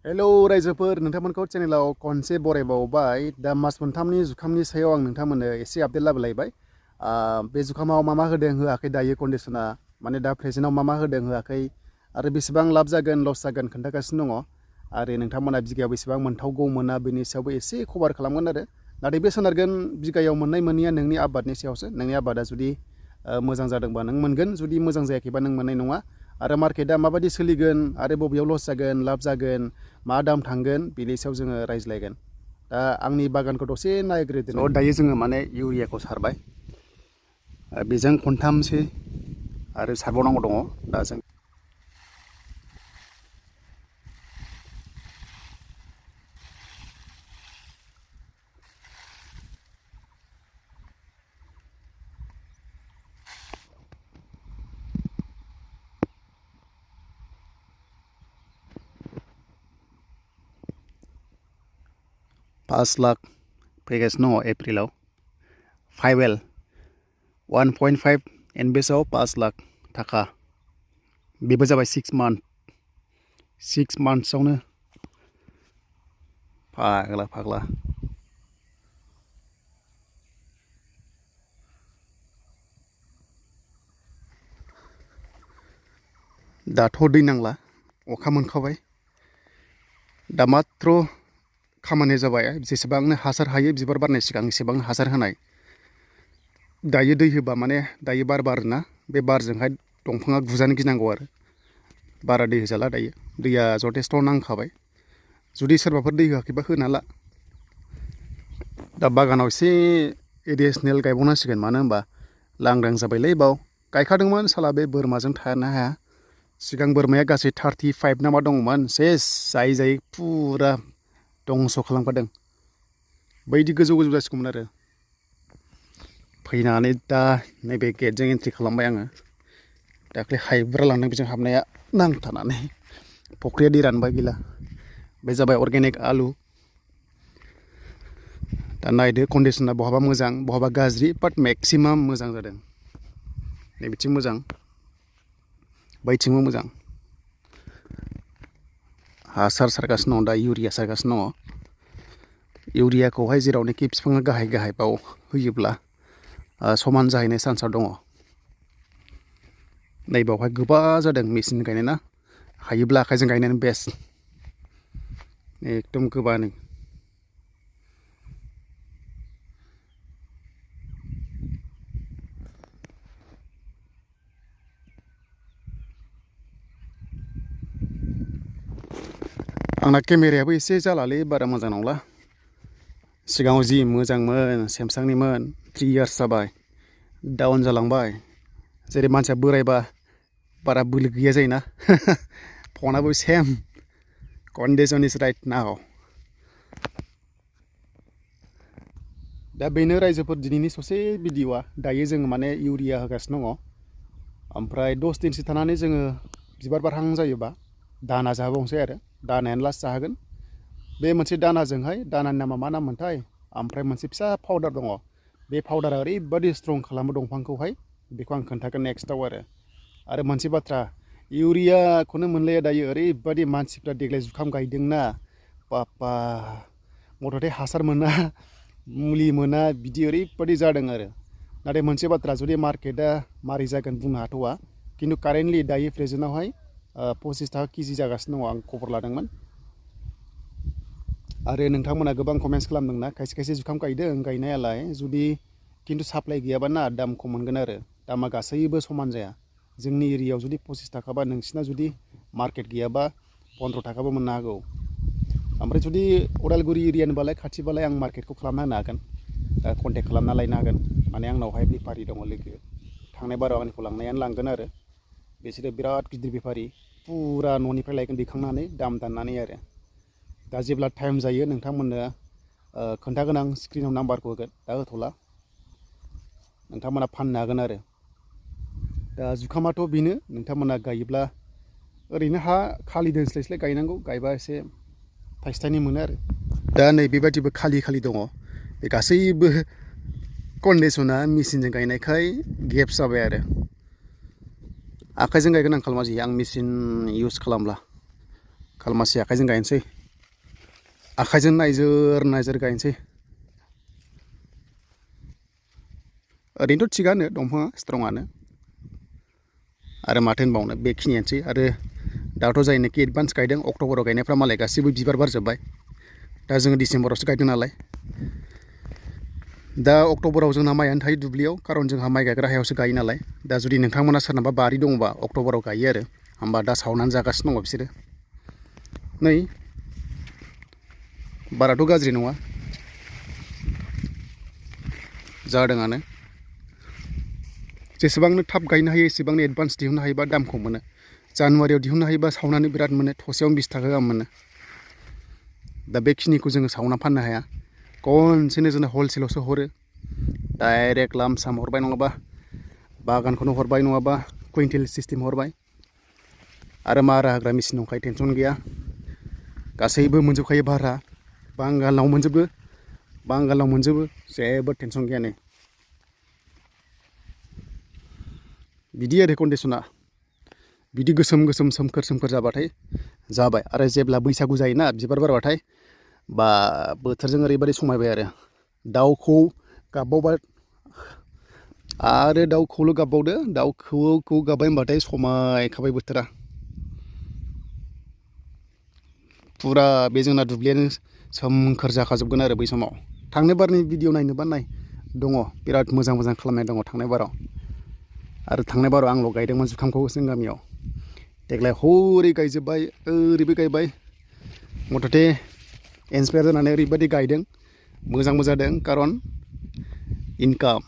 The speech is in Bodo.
हेलो रायजोफोर नोंथांमोनखौ चेनेलाव खनसे बरायबावबाय दा मास मोनथामनि जुखामनि सायाव आं नोंथांमोननो एसे आपडेट लाबोलायबाय बे जुखामाव मा होदों होआखै दायो कन्डिशना माने दा प्रेजेन्टआव मा होदों होआखै आरो बेसेबां लाब जागोन लस जागोन खोन्थागासिनो दङ आरो नोंथांमोना बिगायाव बेसेबां मोनथावगौ मोना बेनि सायावबो एसे कभार खालामगोन आरो नाथाय बे सोनारगोन बिगायाव मोननाय मोनैया नोंनि आबादनि सायावसो नोंनि आबादा जुदि मोजां जादोंबा नों मोनगोन जुदि मोजां जायाखैबा नों मोननाय नङा आरो मार्केटआ माबायदि सोलिगोन आरो बबेयाव लस जागोन लाब जागोन मा दाम थांगोन बेनि सायाव जोङो रायज्लायगोन दा आंनि बागानखौ दसे नायग्रोदो दायो जोङो माने इउरियाखौ सारबाय बेजों खनथामसो आरो सारबावनांगौ दङ दा जों पाँच लाख फैगासिनो दङ एप्रिलाव 1.5 इनभेस्टआव 5 लाख थाखा बेबो जाबाय 6 मान्थ्सआवनो फाग्ला दाथ' दै नांला अखा मोनखाबाय दा माथ्र खामानिया जाबाय जेसेबांनो हासार हायो बिबार बारनाय सिगां एसेबांनो हासार होनाय दायो दै होबा माने दायो बार बारोना बे बारजोंहाय दंफाङा गुजानो गिनांगौ आरो बारा दै होजाला दायो दैया जथेस्थ' नांखाबाय जुदि सोरबाफोर दै होआखैबा होना ला दा बागानाव एसे एडिसनेल गायबावनांसिगोन मानो होनबा लांदां जाबायलै बाव गायखादोंमोन साला बे बोरमाजों थानो हाया सिगां बोरमाया गासै 35 ना मा दंमोन सेस जायै फुरा दंस' खालामखादों बैदि गोजौ जासिगौमोन आरो फैनानै दा नैबे गेटजों एन्ट्रि खालामबाय आङो दाख्लै हाइब्रा लांदों बेजों हाबनाया नांथानानै फख्रिया दै रानबाय गैला बे जाबाय अर्गेनिक आलु दा नायदो कन्डिशना बहाबा मोजां बहाबा गाज्रि बाट मेक्सिमाम मोजां जादों नैबिथिं मोजां बैथिंबो मोजां हासार सारगासिनो दं दा इउरिया सारगासिनो दङ इउरियाखौहाय जेरावनोखि बिफाङा गाहाय बाव होयोब्ला समान जाहैनाय चान्सआ दङ नैबावहाय गोबा जादों मेचिन गायनाय ना हायोब्ला आखाइजों गायनायानो बेस्ट एकदम गोबानो आंना केमेरायाबो एसे जालालै बारा मोजां नंला सिगाङाव जि मोजांमोन सेमसांनिमोन 3 इयार्स जाबाय डाउन जालांबाय जेरै मानसिया बोरायबा बारा बोलो गैया जायोना फनाबो सेम कन्डिशन इज राइट नाव दा बेनो रायजोफोर दिनैनि ससे भिडिअ'आ दायो जोङो माने इउरिया होगासिनो दङ ओमफ्राय 10 दिनसो थानानै जोङो बिबार बारहां जायोबा दाना जाबावनोसै आरो दानायानो लास्ट जाहोगोन बे मोनसे दानाजोंहाय दानानि नामा मा नाममोनथाय ओमफ्राय मोनसे फिसा पाउडार दङ बे पाउडारा ओरैबादि स्ट्रं खालामो दंफांखौहाय बेखौ आं खोन्थागोन नेक्स्टआव आरो मोनसे बाथ्रा इउरियाखौनो मोनलाया दायो ओरैबादि मानसिफ्रा देग्लाय जुखाम गायदोंना बाप्पा मथथे हासार मोना मुलि मोना बिदि ओरैबादि जादों आरो नाथाय मोनसे बाथ्रा जुदि मार्केटआ मारै जागोन बुंनो हाथ'वा खिन्थु कारेन्टलि दायो प्रेजेन्टआवहाय 25 थाखा केजि जागासिनो दङ आं खबर लादोंमोन आरो नोंथांमोना गोबां कमेन्ट्स खालामदोंना खायसे जुखाम गायदों गायनायालाय जुदि खिन्थु साप्लाइ गैयाबा ना दाम खम मोनगोन आरो दामा गासैबो समान जाया जोंनि एरियायाव जुदि 25 थाखाबा नोंसिना जुदि मार्केट गैयाबा 15 थाखाबो मोननो हागौ ओमफ्राय जुदि उदालगुरि एरियानिबालाय खाथिबालाय आं मार्केटखौ खालामना होनो हागोन कन्टेक्ट खालामना लायनो हागोन माने आंनावहाय बेफारि दङ लोगो थांनाय बाराव आंनिखौ लांनायानो लांगोन आरो बिसोरो बिराद गिदिर बेफारि फुरा न'निफ्राय लायगोन दैखांनानै दाम दाननानै आरो दा जेब्ला टाइम जायो नोंथांमोननो खोन्थागोन आं स्क्रिनाव नाम्बारखौ होगोन दा होथ'ला नोंथांमोना फाननो हागोन आरो दा जुखामाथ' बेनो नोंथांमोना गायोब्ला ओरैनो हा खालि दोनस्लायस्लाय गायनांगौ गायबा एसे थाइसे थाइनै मोनो आरो दा नै बेबादिबो खालि दङ बे गासैबो कन्डिशना मेचिनजों गायनायखाय गेप जाबाय आरो आखाइजों गायगोन आं खालमासि आं मेचिन इउज खालामला खालमासि आखाइजों गायनोसै आखाइजों नायजोर नायजोर गायनोसै। ओरैनोथ' थिगानो दंफाङा स्ट्रंआनो आरो माथो होनबावनो बेखिनियानोसै। आरो दाथ' जायनाखि एडभान्स गायदों अक्ट'बराव गायनायफ्रा मालाय गासिबो बिबार बारजोब्बाय। दा जोङो डिसेम्बरावसो गायदों नालाय। दा अक्ट'बराव जोंना माइआनो थायो दुब्लियाव, खारन जोंहा माइ गायग्रा हायावसो गायो नालाय। दा जुदि नोंथांमोना सोरनाबा बारि दङबा अक्ट'बराव गायो आरो होमबा दा सावनानै जागासिनो दङ बिसोरो। नै बाराथ' गाज्रि नङा, जादोंआनो। जेसेबांनो थाब गायनो हायो एसेबांनो एडभान्स दिहुननो हायोबा दाम खम मोनो। जानुवारियाव दिहुननो हायोबा सावनानै बिराद मोनो, थसेयावनो 20 थाखा गाहाम मोनो। दा बेखिनिखौ जोङो सावना फाननो हाया, खनसेनो जोंना हलसेलावसो हरो। डाइरेक्ट लामसाम हरबाय, नङाबा बागानखौनो हरबाय, नङाबा कुइन्टेल सिस्टेम हरबाय। आरो मारा होग्रा मेचिन दंखायो, टेनसन गैया। गासैबो मोनजोबखायो भारा, बांगालाव मोनजोबो, जेबो टेनसन गैया नै। बिदि आरो कन्डिसना। बिदि गोसोम गोसोम सोमखोर सोमखोर जाबाथाय जाबाय। आरो जेब्ला बैसागु जायोना बिबार बारबाथाय, बा बोथोरजों ओरैबायदि समायबाय आरो। दाउ खौवौ गाबबावबाय, आरो दाउ खौवौल' गाबबावदो, दाउ खौवौ गाबबाय होनबाथाय समायखाबाय बोथोरा। फुरा बे जोंना दुब्लियानो सोमखोर जाखाजोबगोन आरो बै समाव। थांनाय बारनि भिडिअ नायनोबा नाय, दङ बिराद मोजां मोजां खालामनाय दङ थांनाय बाराव। आरो थांनाय बाराव आंल' गायदोंमोन जुखामखौ जों गामियाव। देग्लाय हरै गायजोब्बाय, ओरैबो गायबाय। मथथे इन्सपायार जानानै ओरैबायदि गायदों, मोजांबो जादों। खारन इनकाम।